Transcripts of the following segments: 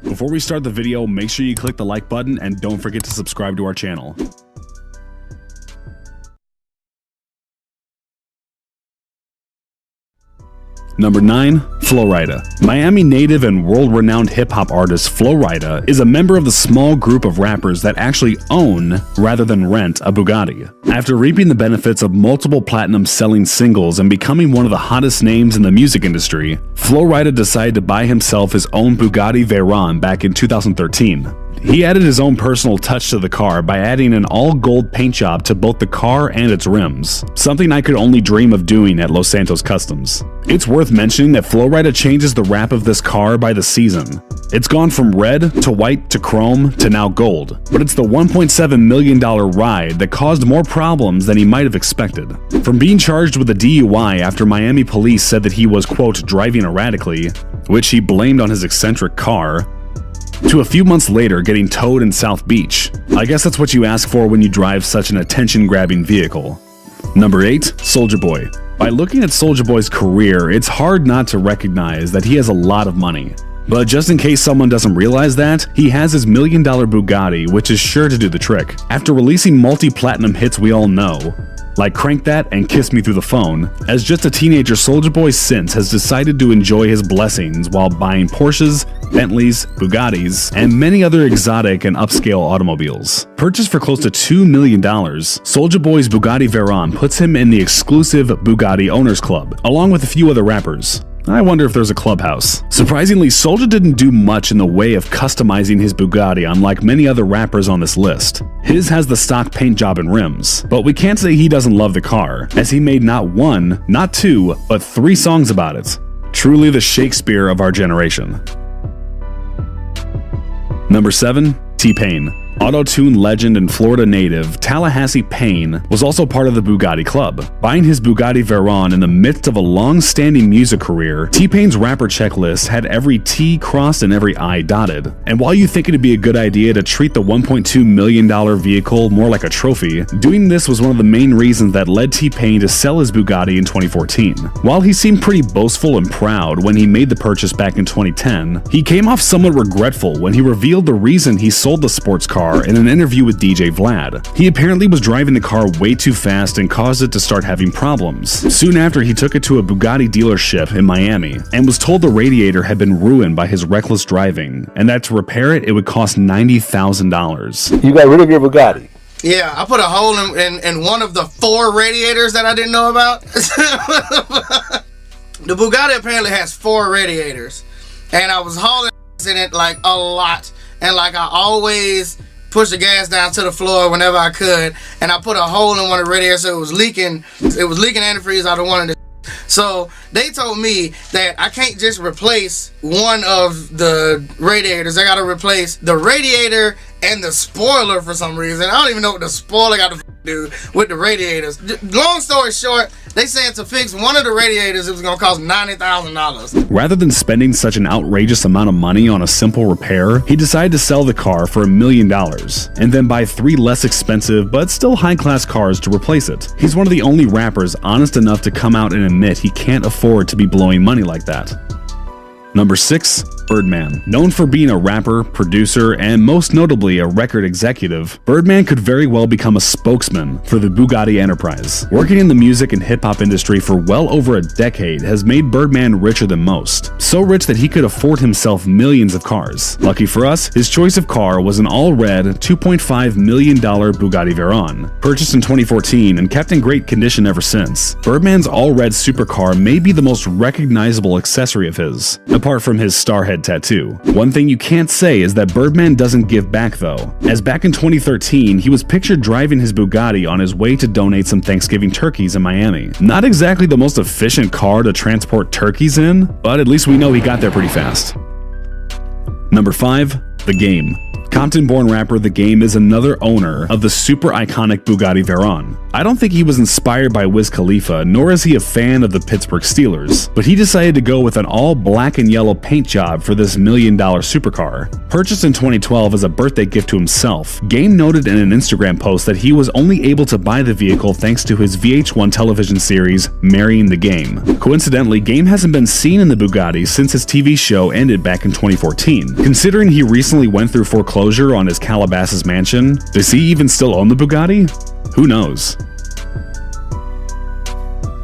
Before we start the video, make sure you click the like button and don't forget to subscribe to our channel. Number 9. Flo Rida. Miami native and world-renowned hip-hop artist Flo Rida is a member of the small group of rappers that actually own, rather than rent, a Bugatti. After reaping the benefits of multiple platinum-selling singles and becoming one of the hottest names in the music industry, Flo Rida decided to buy himself his own Bugatti Veyron back in 2013. He added his own personal touch to the car by adding an all-gold paint job to both the car and its rims, something I could only dream of doing at Los Santos Customs. It's worth mentioning that Flo Rida changes the wrap of this car by the season. It's gone from red to white to chrome to now gold, but it's the $1.7 million ride that caused more problems than he might have expected. From being charged with a DUI after Miami police said that he was, quote, driving erratically, which he blamed on his eccentric car, to a few months later getting towed in South Beach. I guess that's what you ask for when you drive such an attention-grabbing vehicle. Number 8. Soulja Boy. By looking at Soulja Boy's career, it's hard not to recognize that he has a lot of money. But just in case someone doesn't realize that, he has his $1 million Bugatti, which is sure to do the trick. After releasing multi-platinum hits we all know, like Crank That and Kiss Me Through the Phone, as just a teenager, Soulja Boy since has decided to enjoy his blessings while buying Porsches, Bentleys, Bugattis, and many other exotic and upscale automobiles. Purchased for close to $2 million, Soulja Boy's Bugatti Veyron puts him in the exclusive Bugatti Owners Club, along with a few other rappers. I wonder if there's a clubhouse. Surprisingly, Soulja didn't do much in the way of customizing his Bugatti, unlike many other rappers on this list. His has the stock paint job and rims, but we can't say he doesn't love the car, as he made not one, not two, but 3 songs about it. Truly the Shakespeare of our generation. Number 7. T-Pain. Auto-tune legend and Florida native Tallahassee Payne was also part of the Bugatti Club. Buying his Bugatti Veyron in the midst of a long-standing music career, T-Pain's rapper checklist had every T crossed and every I dotted. And while you think it'd be a good idea to treat the $1.2 million vehicle more like a trophy, doing this was one of the main reasons that led T-Pain to sell his Bugatti in 2014. While he seemed pretty boastful and proud when he made the purchase back in 2010, he came off somewhat regretful when he revealed the reason he sold the sports car in an interview with DJ Vlad. He apparently was driving the car way too fast and caused it to start having problems. Soon after, he took it to a Bugatti dealership in Miami and was told the radiator had been ruined by his reckless driving and that to repair it, it would cost $90,000. You got rid of your Bugatti? Yeah, I put a hole in one of the 4 radiators that I didn't know about. The Bugatti apparently has 4 radiators, and I was hauling in it like a lot, and like I always push the gas down to the floor whenever I could, and I put a hole in one of the radiators so it was leaking antifreeze out of one of the. So they told me that I can't just replace one of the radiators. I gotta replace the radiator and the spoiler for some reason. I don't even know what the spoiler got to do with the radiators. Long story short, they said to fix one of the radiators, it was going to cost $90,000. Rather than spending such an outrageous amount of money on a simple repair, he decided to sell the car for $1 million and then buy 3 less expensive but still high-class cars to replace it. He's one of the only rappers honest enough to come out and admit he can't afford to be blowing money like that. Number 6. Birdman. Known for being a rapper, producer, and most notably a record executive, Birdman could very well become a spokesman for the Bugatti enterprise. Working in the music and hip-hop industry for well over a decade has made Birdman richer than most. So rich that he could afford himself millions of cars. Lucky for us, his choice of car was an all-red $2.5 million Bugatti Veyron, purchased in 2014 and kept in great condition ever since. Birdman's all-red supercar may be the most recognizable accessory of his, apart from his Starhead tattoo. One thing you can't say is that Birdman doesn't give back though, as back in 2013 he was pictured driving his Bugatti on his way to donate some Thanksgiving turkeys in Miami. Not exactly the most efficient car to transport turkeys in, but at least we know he got there pretty fast. Number 5. The Game. Compton-born rapper The Game is another owner of the super iconic Bugatti Veyron. I don't think he was inspired by Wiz Khalifa, nor is he a fan of the Pittsburgh Steelers, but he decided to go with an all black and yellow paint job for this $1 million supercar. Purchased in 2012 as a birthday gift to himself, Game noted in an Instagram post that he was only able to buy the vehicle thanks to his VH1 television series, Marrying the Game. Coincidentally, Game hasn't been seen in the Bugatti since his TV show ended back in 2014. Considering he recently went through foreclosure on his Calabasas mansion, does he even still own the Bugatti? Who knows?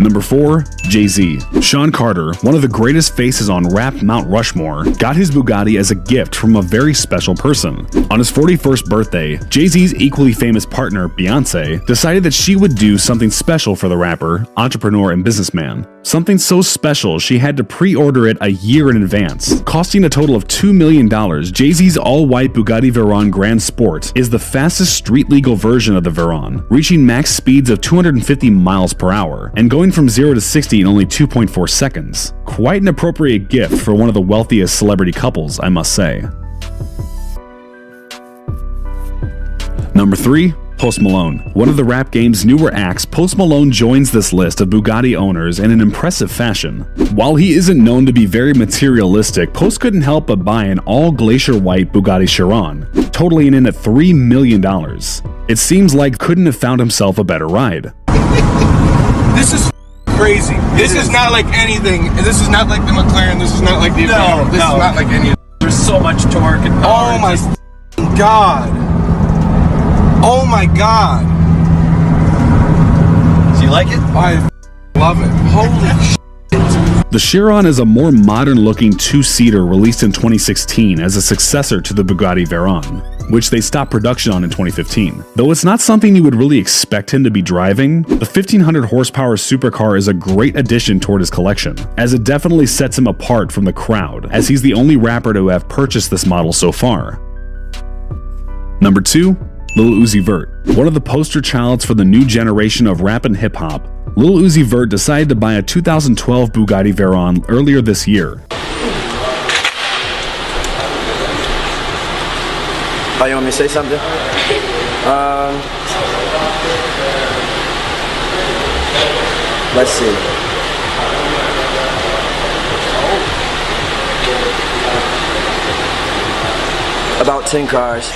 Number 4. Jay-Z. Sean Carter, one of the greatest faces on rap Mount Rushmore, got his Bugatti as a gift from a very special person. On his 41st birthday, Jay-Z's equally famous partner, Beyonce, decided that she would do something special for the rapper, entrepreneur, and businessman. Something so special she had to pre-order it a year in advance. Costing a total of $2 million, Jay-Z's all-white Bugatti Veyron Grand Sport is the fastest street-legal version of the Veyron, reaching max speeds of 250 miles per hour, and going from 0 to 60 in only 2.4 seconds. Quite an appropriate gift for one of the wealthiest celebrity couples, I must say. Number 3. Post Malone. One of the rap game's newer acts, Post Malone joins this list of Bugatti owners in an impressive fashion. While he isn't known to be very materialistic, Post couldn't help but buy an all-glacier white Bugatti Chiron, totaling in at $3 million. It seems like couldn't have found himself a better ride. This is crazy. This is not like anything. This is not like the McLaren. This is not like the Veyron. This is not like any. There's so much torque and power. Oh my god. Oh my god. Do you like it? I love it. Holy shit. The Chiron is a more modern-looking two-seater released in 2016 as a successor to the Bugatti Veyron, which they stopped production on in 2015. Though it's not something you would really expect him to be driving, the 1500 horsepower supercar is a great addition toward his collection, as it definitely sets him apart from the crowd, as he's the only rapper to have purchased this model so far. Number 2. Lil Uzi Vert. One of the poster childs for the new generation of rap and hip-hop, Lil Uzi Vert decided to buy a 2012 Bugatti Veyron earlier this year. Oh, you want me to say something? Let's see. About 10 cars.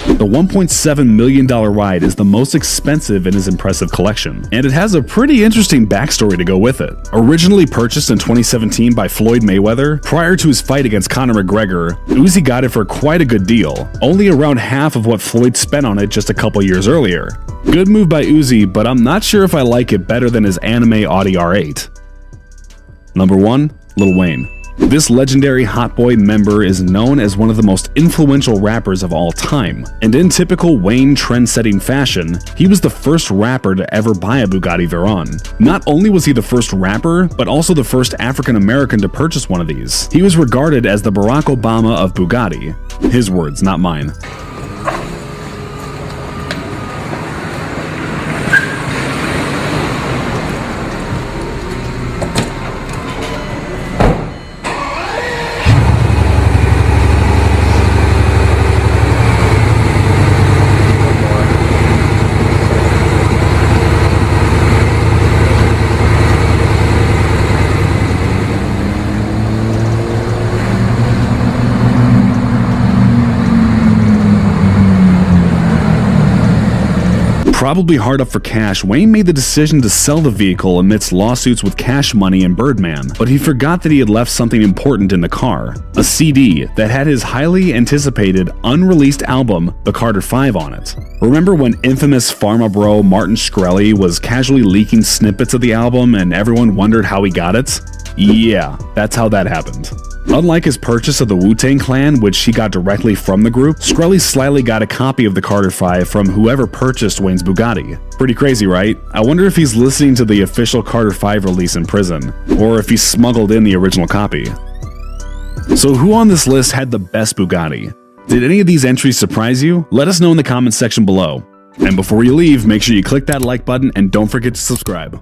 The $1.7 million ride is the most expensive in his impressive collection, and it has a pretty interesting backstory to go with it. Originally purchased in 2017 by Floyd Mayweather, prior to his fight against Conor McGregor, Uzi got it for quite a good deal, only around half of what Floyd spent on it just a couple years earlier. Good move by Uzi, but I'm not sure if I like it better than his anime Audi R8. Number 1. Lil Wayne. This legendary Hot Boy member is known as one of the most influential rappers of all time, and in typical Wayne trend-setting fashion, he was the first rapper to ever buy a Bugatti Veyron. Not only was he the first rapper, but also the first African-American to purchase one of these. He was regarded as the Barack Obama of Bugatti. His words, not mine. Probably hard up for cash, Wayne made the decision to sell the vehicle amidst lawsuits with Cash Money and Birdman, but he forgot that he had left something important in the car, a CD that had his highly anticipated, unreleased album, The Carter 5 on it. Remember when infamous pharma bro Martin Shkreli was casually leaking snippets of the album and everyone wondered how he got it? Yeah, that's how that happened. Unlike his purchase of the Wu-Tang Clan, which he got directly from the group, Shkreli slyly got a copy of the Carter 5 from whoever purchased Wayne's Bugatti. Pretty crazy, right? I wonder if he's listening to the official Carter 5 release in prison, or if he smuggled in the original copy. So who on this list had the best Bugatti? Did any of these entries surprise you? Let us know in the comments section below. And before you leave, make sure you click that like button and don't forget to subscribe.